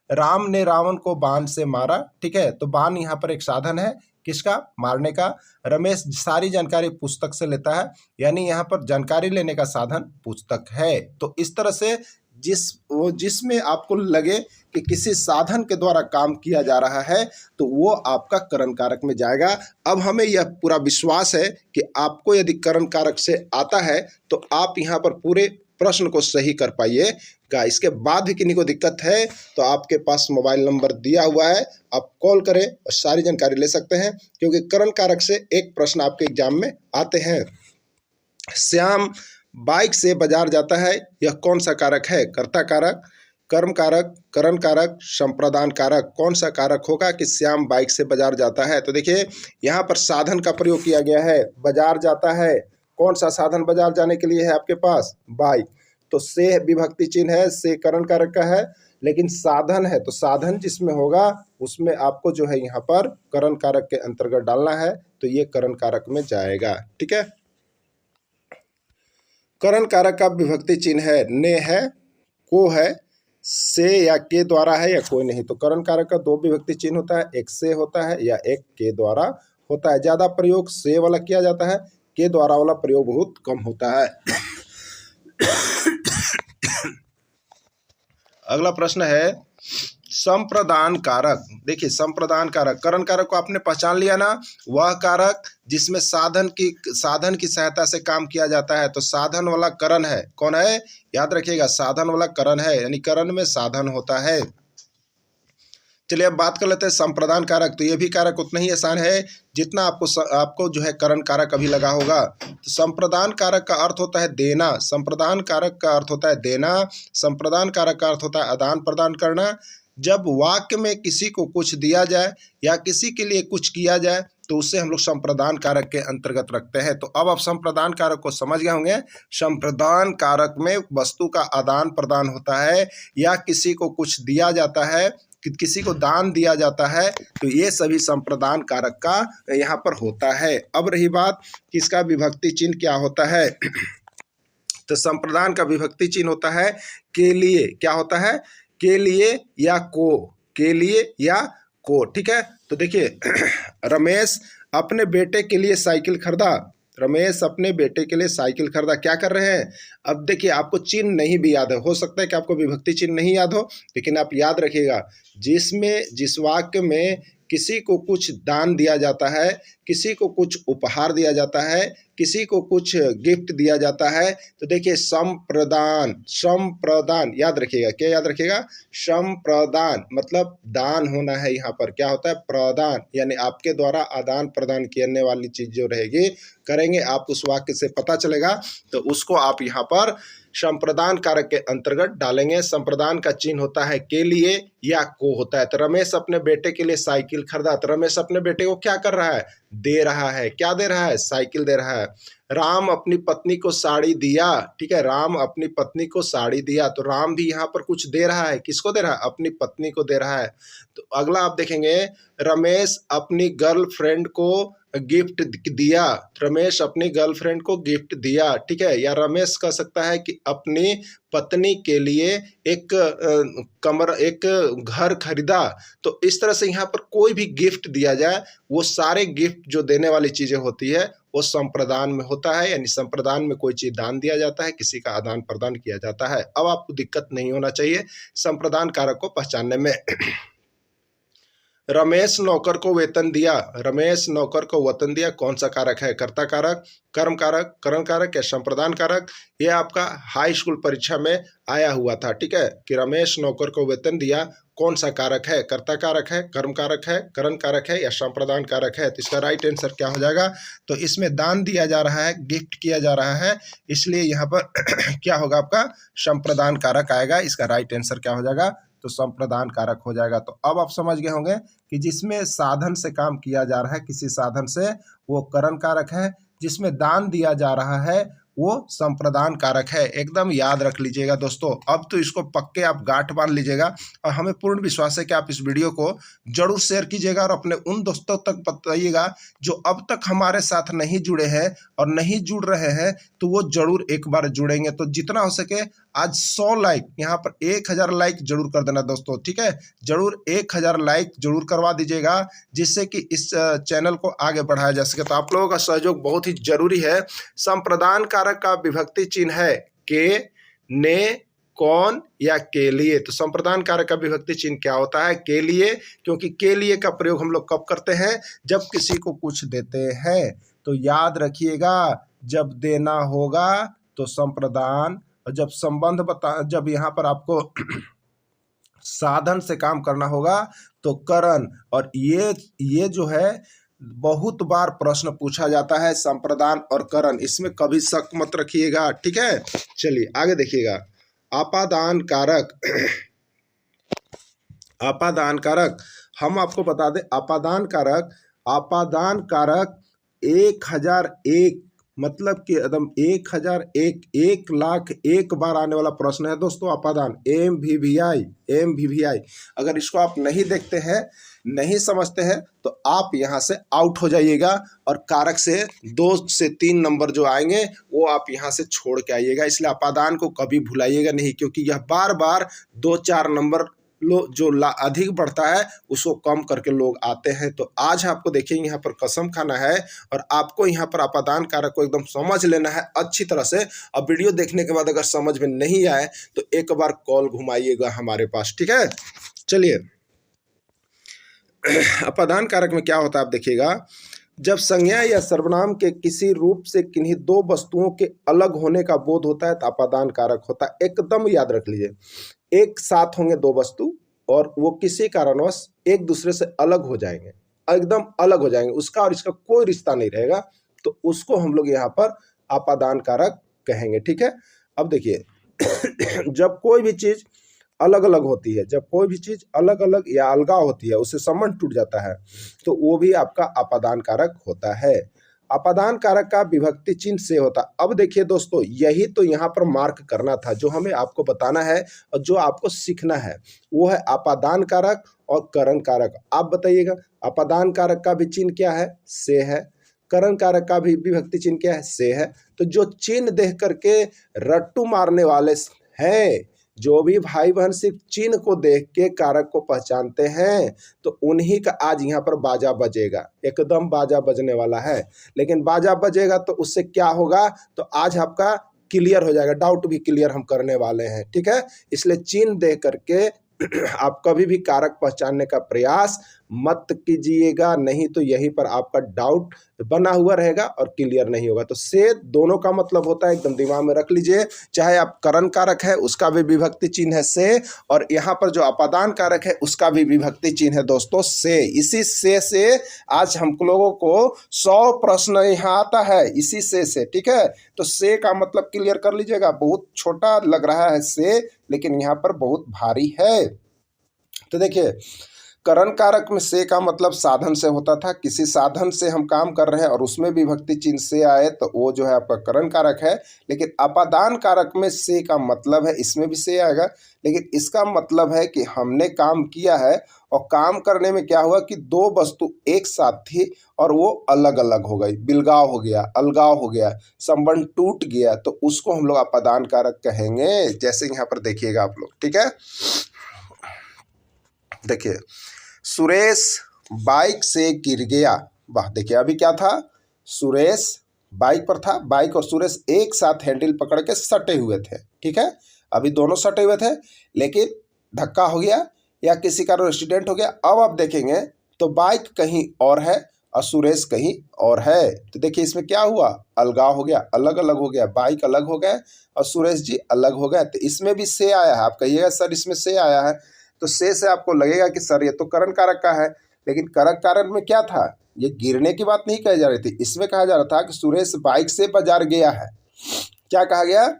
राम ने रावण को बाण से मारा। ठीक है, तो बाण यहाँ पर एक साधन है किसका, मारने का। रमेश सारी जानकारी पुस्तक से लेता है, यानी यहाँ पर जानकारी लेने का साधन पुस्तक है। तो इस तरह से जिसमें आपको लगे कि किसी साधन के द्वारा काम किया जा रहा है तो वो आपका करण कारक में जाएगा। अब हमें यह पूरा विश्वास है कि आपको यदि करण कारक से आता है तो आप यहाँ पर पूरे प्रश्न को सही कर पाइएगा। इसके बाद भी किन्हीं को दिक्कत है तो आपके पास मोबाइल नंबर दिया हुआ है, आप कॉल करें और सारी जानकारी ले सकते हैं, क्योंकि करण कारक से एक प्रश्न आपके एग्जाम में आते हैं। श्याम बाइक से बाजार जाता है, यह कौन सा कारक है, कर्ता कारक, कर्म कारक, करण कारक, संप्रदान कारक। कौन सा कारक होगा कि श्याम बाइक से बाजार जाता है। तो देखिए यहाँ पर साधन का प्रयोग किया गया है, बाजार जाता है। कौन सा साधन बाजार जाने के लिए है आपके पास, बाइक। तो से विभक्ति चिन्ह है, से करण कारक का है, लेकिन साधन है तो साधन जिसमें होगा उसमें आपको जो है यहाँ पर करण कारक के अंतर्गत डालना है। तो ये करण कारक में जाएगा। ठीक है, करण कारक का विभक्ति चिन्ह है ने है, को है, से या के द्वारा है या कोई नहीं। तो करण कारक का दो विभक्ति चिन्ह होता है, एक से होता है या एक के द्वारा होता है। ज्यादा प्रयोग से वाला किया जाता है, के द्वारा वाला प्रयोग बहुत कम होता है। अगला प्रश्न है संप्रदान कारक। देखिए संप्रदान कारक, करण कारक को आपने पहचान लिया ना, वह कारक जिसमें साधन की सहायता से काम किया जाता है। तो साधन वाला करण है, कौन है, याद रखिएगा, साधन वाला करण है, यानी करण में साधन होता है। चलिए अब बात कर लेते हैं संप्रदान कारक। तो ये भी कारक उतना ही आसान है जितना आपको जो है करण कारक अभी लगा होगा। तो संप्रदान कारक का अर्थ होता है देना, संप्रदान कारक का अर्थ होता है देना, संप्रदान कारक का अर्थ होता है आदान प्रदान करना। जब वाक्य में किसी को कुछ दिया जाए या किसी के लिए कुछ किया जाए तो उसे हम लोग संप्रदान कारक के अंतर्गत रखते हैं। तो अब आप संप्रदान कारक को समझ गए होंगे। संप्रदान कारक में वस्तु का आदान प्रदान होता है या किसी को कुछ दिया जाता है, किसी को दान दिया जाता है, तो ये सभी संप्रदान कारक का यहाँ पर होता है। अब रही बात कि इसका विभक्ति चिन्ह क्या होता है। तो संप्रदान का विभक्ति चिन्ह होता है के लिए, क्या होता है, के लिए या को, के लिए या को। ठीक है, तो देखिए रमेश अपने बेटे के लिए साइकिल खरीदा, रमेश अपने बेटे के लिए साइकिल खरीदा। क्या कर रहे हैं, अब देखिए आपको चिन्ह नहीं भी याद है, हो सकता है कि आपको विभक्ति चिन्ह नहीं याद हो, लेकिन आप याद रखिएगा जिस वाक्य में किसी को कुछ दान दिया जाता है, किसी को कुछ उपहार दिया जाता है, किसी को कुछ गिफ्ट दिया जाता है, तो देखिए संप्रदान, संप्रदान याद रखिएगा, क्या याद रखिएगा, संप्रदान मतलब दान होना है। यहाँ पर क्या होता है, प्रदान, यानी आपके द्वारा आदान प्रदान करने वाली चीज जो रहेगी करेंगे आप, उस वाक्य से पता चलेगा, तो उसको आप यहाँ पर संप्रदान कारक के अंतर्गत डालेंगे। संप्रदान का चिन्ह होता है के लिए या को होता है। तो रमेश अपने बेटे के लिए साइकिल खरीदा, तो रमेश अपने बेटे को क्या कर रहा है, दे रहा है, क्या दे रहा है, साइकिल दे रहा है। राम अपनी पत्नी को साड़ी दिया, ठीक है, राम अपनी पत्नी को साड़ी दिया, तो राम भी यहाँ पर कुछ दे रहा है, किसको दे रहा है, अपनी पत्नी को दे रहा है। तो अगला आप देखेंगे रमेश अपनी गर्लफ्रेंड को गिफ्ट दिया, रमेश अपनी गर्लफ्रेंड को गिफ्ट दिया, ठीक है, या रमेश कह सकता है कि अपनी पत्नी के लिए एक घर खरीदा। तो इस तरह से यहाँ पर कोई भी गिफ्ट दिया जाए, वो सारे गिफ्ट जो देने वाली चीजें होती है वो संप्रदान में होता है, यानी संप्रदान में कोई चीज दान दिया जाता है, किसी का आदान प्रदान किया जाता है। अब आपको दिक्कत नहीं होना चाहिए संप्रदान कारक को पहचानने में। रमेश नौकर को वेतन दिया, रमेश नौकर को वेतन दिया, कौन सा कारक है, कर्ता कारक, कर्म कारक, करण कारक या संप्रदान कारक। ये आपका हाई स्कूल परीक्षा में आया हुआ था, ठीक है, कि रमेश नौकर को वेतन दिया, कौन सा कारक है, कर्ता कारक है, कर्म कारक है, करण कारक है या संप्रदान कारक है। तो इसका राइट आंसर क्या हो जाएगा, तो इसमें दान दिया जा रहा है, गिफ्ट किया जा रहा है, इसलिए यहाँ पर क्या होगा, आपका संप्रदान कारक आएगा। इसका राइट आंसर क्या हो जाएगा, तो संप्रदान कारक हो जाएगा। तो अब आप समझ गए होंगे कि जिसमें साधन से काम किया जा रहा है, किसी साधन से, वो करण कारक है, जिसमें दान दिया जा रहा है वो संप्रदान कारक है। एकदम याद रख लीजिएगा दोस्तों। अब तो इसको पक्के आप गांठ बांध लीजिएगा और हमें पूर्ण विश्वास है कि आप इस वीडियो को जरूर शेयर कीजिएगा और अपने उन दोस्तों तक बताइएगा जो अब तक हमारे साथ नहीं जुड़े हैं और नहीं जुड़ रहे हैं, तो वो जरूर एक बार जुड़ेंगे। तो जितना हो सके आज 100 लाइक, यहाँ पर 1000 लाइक जरूर कर देना दोस्तों, ठीक है, जरूर 1000 लाइक जरूर करवा दीजिएगा, जिससे कि इस चैनल को आगे बढ़ाया जा सके। तो आप लोगों का सहयोग बहुत ही जरूरी है। संप्रदान कारक का विभक्ति चिन्ह है के, ने, कौन या के लिए। तो संप्रदान कारक का विभक्ति चिन्ह क्या होता है, के लिए, क्योंकि के लिए का प्रयोग हम लोग कब करते हैं, जब किसी को कुछ देते हैं। तो याद रखिएगा, जब देना होगा तो संप्रदान, और जब संबंध जब यहाँ पर आपको साधन से काम करना होगा तो करण। और ये जो है बहुत बार प्रश्न पूछा जाता है, संप्रदान और करण, इसमें कभी शक मत रखिएगा, ठीक है। चलिए आगे देखिएगा, आपादान कारक। आपादान कारक हम आपको बता दें, आपादान कारक 1001 मतलब कि एकदम 1,001 बार आने वाला प्रश्न है दोस्तों अपादान MVVI। अगर इसको आप नहीं देखते हैं, नहीं समझते हैं, तो आप यहाँ से आउट हो जाइएगा और कारक से 2 से 3 नंबर जो आएंगे वो आप यहाँ से छोड़ के आइएगा। इसलिए अपादान को कभी भुलाइएगा नहीं, क्योंकि यह बार बार 2-4 नंबर जो अधिक बढ़ता है उसको कम करके लोग आते हैं। तो आज आपको देखिए यहाँ पर कसम खाना है और आपको यहाँ पर अपादान कारक को एकदम समझ लेना है अच्छी तरह से। अब वीडियो देखने के बाद अगर समझ में नहीं आए तो एक बार कॉल घुमाइएगा हमारे पास, ठीक है। चलिए, अपादान कारक में क्या होता है आप देखिएगा। जब संज्ञा या सर्वनाम के किसी रूप से किन्हीं 2 वस्तुओं के अलग होने का बोध होता है तो अपादान कारक होता है। एकदम याद रख लीजिए, एक साथ होंगे 2 वस्तु और वो किसी कारणवश एक दूसरे से अलग हो जाएंगे, एकदम अलग हो जाएंगे, उसका और इसका कोई रिश्ता नहीं रहेगा, तो उसको हम लोग यहाँ पर अपादान कारक कहेंगे, ठीक है। अब देखिए जब कोई भी चीज अलग अलग होती है, जब कोई भी चीज अलग अलग या अलगाव होती है, उससे संबंध टूट जाता है, तो वो भी आपका अपादान कारक होता है। अपादान कारक का विभक्ति चिन्ह से होता। अब देखिए दोस्तों, यही तो यहाँ पर मार्क करना था, जो हमें आपको बताना है और जो आपको सीखना है वो है अपादान कारक और करण कारक। आप बताइएगा, अपादान कारक का भी चिन्ह क्या है? से है। करण कारक का भी विभक्ति चिन्ह क्या है? से है। तो जो चिन्ह देख करके रट्टू मारने वाले हैं, जो भी भाई बहन सिर्फ चिन्ह को देख के कारक को पहचानते हैं, तो उन्हीं का आज यहाँ पर बाजा बजेगा, एकदम बाजा बजने वाला है। लेकिन बाजा बजेगा तो उससे क्या होगा, तो आज आपका क्लियर हो जाएगा, डाउट भी क्लियर हम करने वाले हैं, ठीक है। इसलिए चिन्ह देख करके आप कभी भी कारक पहचानने का प्रयास मत कीजिएगा, नहीं तो यहीं पर आपका डाउट बना हुआ रहेगा और क्लियर नहीं होगा। तो से दोनों का मतलब होता है, एकदम दिमाग में रख लीजिए। चाहे आप करण कारक है उसका भी विभक्ति चिन्ह है से, और यहाँ पर जो अपादान कारक है उसका भी विभक्ति चिन्ह है दोस्तों से। इसी से आज हम लोगों को 100 प्रश्न यहाँ आता है, इसी से, ठीक है। तो से का मतलब क्लियर कर लीजिएगा, बहुत छोटा लग रहा है से, लेकिन यहाँ पर बहुत भारी है। तो देखिए, करण कारक में से का मतलब साधन से होता था, किसी साधन से हम काम कर रहे हैं और उसमें विभक्ति चिन्ह से आए तो वो जो है आपका करण कारक है। लेकिन अपादान कारक में से का मतलब है, इसमें भी से आएगा, लेकिन इसका मतलब है कि हमने काम किया है और काम करने में क्या हुआ कि 2 वस्तु एक साथ थी और वो अलग अलग हो गई, बिलगाव हो गया, अलगाव हो गया, संबंध टूट गया, तो उसको हम लोग अपादान कारक कहेंगे। जैसे यहाँ पर देखिएगा आप लोग, ठीक है। देखिए, सुरेश बाइक से गिर गया। वाह, देखिए अभी क्या था, सुरेश बाइक पर था, बाइक और सुरेश एक साथ हैंडल पकड़ के सटे हुए थे, ठीक है। अभी दोनों सटे हुए थे, लेकिन धक्का हो गया या किसी का एक्सीडेंट हो गया। अब आप देखेंगे तो बाइक कहीं और है और सुरेश कहीं और है, तो देखिए इसमें क्या हुआ, अलगाव हो गया, अलग अलग हो गया, बाइक अलग हो गए और सुरेश जी अलग हो गए। तो इसमें भी से आया है। आप कहिएगा सर इसमें से आया है, तो से आपको लगेगा कि सर ये तो करण कारक का है, लेकिन करण कारक में क्या था, ये गिरने की बात नहीं कही जा रही थी, इसमें कहा जा रहा था कि सुरेश बाइक से बाजार गया है। क्या कहा गया,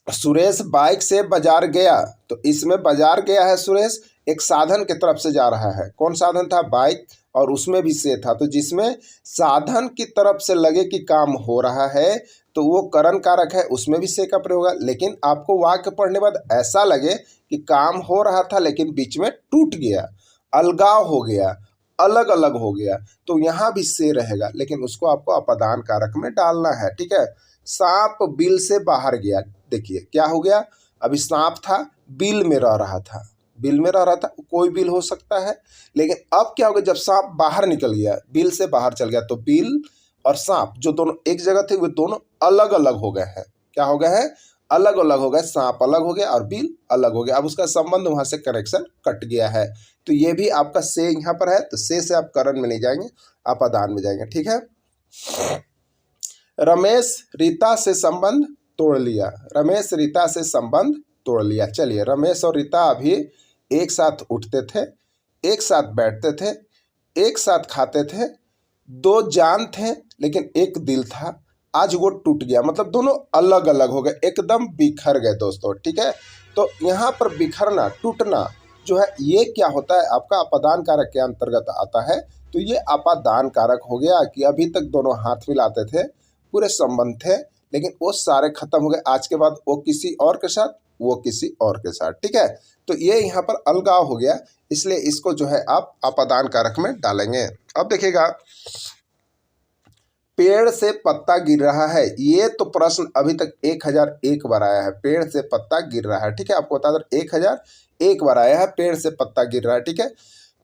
सुरेश बाइक से बाजार गया, तो इसमें बाजार गया है सुरेश, एक साधन की तरफ से जा रहा है। कौन साधन था, बाइक, और उसमें भी से था। तो जिसमें साधन की तरफ से लगे कि काम हो रहा है तो वो करण कारक है, उसमें भी से का प्रयोग होगा। लेकिन आपको वाक्य पढ़ने बाद ऐसा लगे कि काम हो रहा था लेकिन बीच में टूट गया, अलगाव हो गया, अलग अलग हो गया, तो यहाँ भी से रहेगा, लेकिन उसको आपको अपादान कारक में डालना है, ठीक है। सांप बिल से बाहर गया। देखिए क्या हो गया, अभी सांप था, बिल में रह रहा था, बिल में रह रहा था, कोई बिल हो सकता है। लेकिन अब क्या हो गया, जब सांप बाहर निकल गया, बिल से बाहर चल गया, तो बिल और सांप जो दोनों एक जगह थे वो दोनों अलग अलग हो गए हैं। क्या हो गए हैं, अलग अलग हो गए, सांप अलग हो गया और बिल अलग हो गया। अब उसका संबंध वहां से कनेक्शन कट गया है। तो ये भी आपका से यहाँ पर है, तो से आप करण में नहीं जाएंगे, अपादान में जाएंगे, ठीक है। रमेश रीता से संबंध तोड़ लिया। रमेश रीता से संबंध तोड़ लिया। चलिए, रमेश और रीता अभी एक साथ उठते थे, एक साथ बैठते थे, एक साथ खाते थे, 2 जान थे लेकिन एक दिल था। आज वो टूट गया, मतलब दोनों अलग अलग हो गए, एकदम बिखर गए दोस्तों, ठीक है। तो यहाँ पर बिखरना, टूटना जो है, ये क्या होता है, आपका अपादान कारक के अंतर्गत आता है। तो ये अपादान कारक हो गया कि अभी तक दोनों हाथ मिलाते थे, पूरे संबंध थे, लेकिन वो सारे खत्म हो गए। आज के बाद वो किसी और के साथ, वो किसी और के साथ, ठीक है। तो ये यहाँ पर अलगाव हो गया, इसलिए इसको जो है आप अपादान कारक में डालेंगे। अब देखिएगा, पेड़ से पत्ता गिर रहा है, ये तो प्रश्न अभी तक 1001 बार आया है। पेड़ से पत्ता गिर रहा है, ठीक है, आपको बता दें 1001 बार आया है पेड़ से पत्ता गिर रहा है, ठीक है।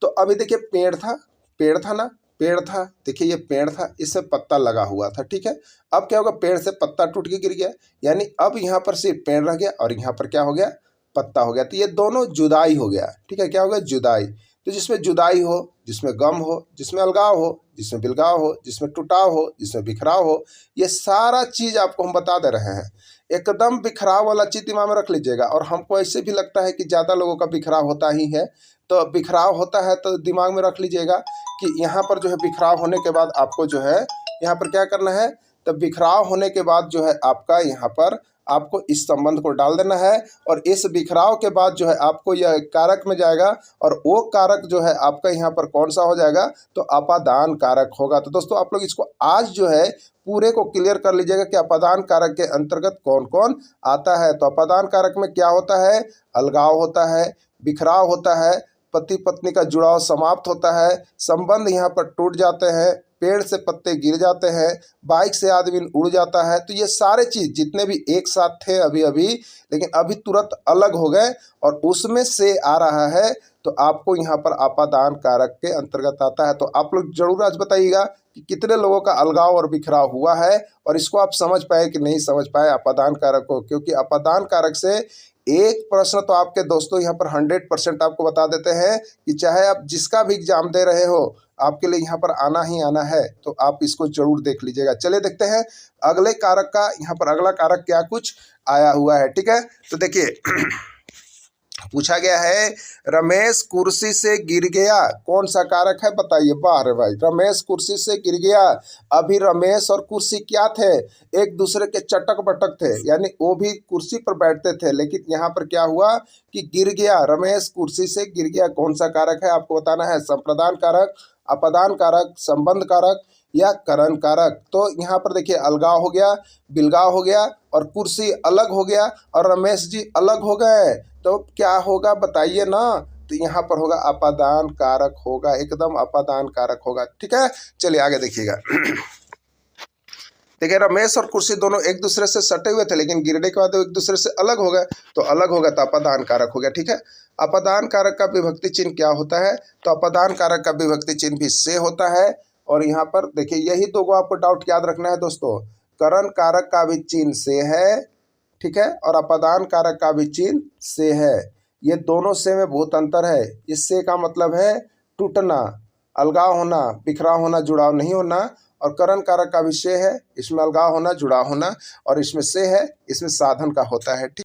तो अभी देखिए पेड़ था ना, पेड़ था, देखिए ये पेड़ था, इससे पत्ता लगा हुआ था, ठीक है। अब क्या होगा, पेड़ से पत्ता टूट के गिर गया, यानी अब यहाँ पर सिर्फ पेड़ रह गया और यहाँ पर क्या हो गया, पत्ता हो गया। तो ये दोनों जुदाई हो गया, ठीक है, क्या हो गया, जुदाई। तो जिसमें जुदाई हो, जिसमें गम हो, जिसमें अलगाव हो, जिसमें बिलगाव हो, जिसमें टुटाव हो, जिसमें बिखराव हो, ये सारा चीज़ आपको हम बता दे रहे हैं। एकदम बिखराव वाला चीज दिमाग में रख लीजिएगा। और हमको ऐसे भी लगता है कि ज़्यादा लोगों का बिखराव होता ही है, तो बिखराव होता है तो दिमाग में रख लीजिएगा कि यहाँ पर जो है बिखराव होने के बाद आपको जो है यहाँ पर क्या करना है, तो बिखराव होने के बाद जो है आपका यहाँ पर आपको इस संबंध को डाल देना है, और इस बिखराव के बाद जो है आपको यह कारक में जाएगा, और वो कारक जो है आपका यहाँ पर कौन सा हो जाएगा, तो अपादान कारक होगा। तो दोस्तों आप लोग इसको आज जो है पूरे को क्लियर कर लीजिएगा कि अपादान कारक के अंतर्गत कौन कौन आता है। तो अपादान कारक में क्या होता है, अलगाव होता है, बिखराव होता है, पति पत्नी का जुड़ाव समाप्त होता है, संबंध यहाँ पर टूट जाते हैं, पेड़ से पत्ते गिर जाते हैं, बाइक से आदमी उड़ जाता है। तो ये सारे चीज़ जितने भी एक साथ थे अभी, लेकिन अभी तुरंत अलग हो गए और उसमें से आ रहा है, तो आपको यहाँ पर अपादान कारक के अंतर्गत आता है। तो आप लोग जरूर आज बताइएगा कि कितने लोगों का अलगाव और बिखराव हुआ है, और इसको आप समझ पाए कि नहीं समझ पाए अपादान कारक को। क्योंकि अपादान कारक से एक प्रश्न तो आपके दोस्तों यहाँ पर 100% आपको बता देते हैं कि चाहे आप जिसका भी एग्जाम दे रहे हो, आपके लिए यहाँ पर आना ही आना है। तो आप इसको जरूर देख लीजिएगा। चलिए देखते हैं अगले कारक का, यहाँ पर अगला कारक क्या कुछ आया हुआ है, ठीक है। तो देखिए पूछा गया है, रमेश कुर्सी से गिर गया, कौन सा कारक है बताइए। वाह रे भाई, रमेश कुर्सी से गिर गया। अभी रमेश और कुर्सी क्या थे, एक दूसरे के चटक बटक थे, यानी वो भी कुर्सी पर बैठते थे, लेकिन यहाँ पर क्या हुआ कि गिर गया, रमेश कुर्सी से गिर गया। कौन सा कारक है आपको बताना है, संप्रदान कारक, अपादान कारक, संबंध कारक या करण कारक। तो यहाँ पर देखिए अलगाव हो गया, बिलगाव हो गया, और कुर्सी अलग हो गया, और रमेश जी अलग हो गए। तो क्या होगा बताइए ना, तो यहाँ पर होगा अपादान कारक होगा, एकदम अपादान कारक होगा, ठीक है। चलिए आगे देखिएगा। देखिए रमेश और कुर्सी दोनों एक दूसरे से सटे हुए थे, लेकिन गिरने के बाद एक दूसरे से अलग हो गए, तो अलग हो गया तो अपादान कारक हो गया, ठीक है। अपादान कारक का विभक्ति चिन्ह क्या होता है, तो अपादान कारक का विभक्ति चिन्ह भी से होता है। और यहाँ पर देखिए यही दो को आपको डाउट याद रखना है दोस्तों, करण कारक का भी चिन्ह से है, ठीक है, और अपादान कारक का भी चिन्ह से है। ये दोनों से में बहुत अंतर है। इससे का मतलब है टूटना, अलगाव होना, बिखराव होना, जुड़ाव नहीं होना। और करण कारक का भी से है, इसमें अलगाव होना, जुड़ाव होना, और इसमें से है, इसमें साधन का होता है, ठीक।